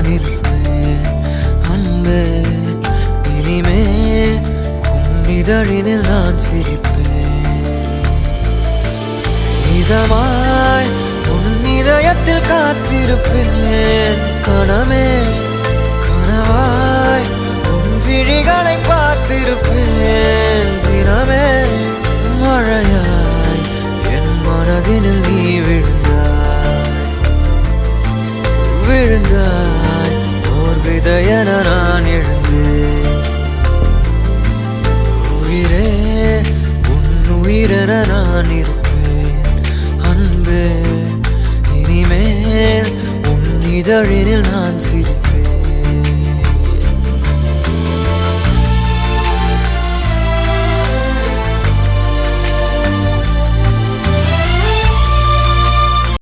நான் இருப்பேன் அன்பே. இனிமே உன் இதழினில் நான் சிரிப்பேன். இதமாய் உன் இதயத்தில் காத்திருப்பேன். கணமே கனவாய் உன் விழிகளை பார்த்திருப்பேன். தினமே மழையாய் என் மனதினில் நீ விழுந்தாய் ஓர் விதையென நான் எழுந்தேன். உயிரே உன் உயிரென நான் இருப்பேன் அன்பே. இனிமேல் உன் இதழினில் நான் சிரிப்பேன்.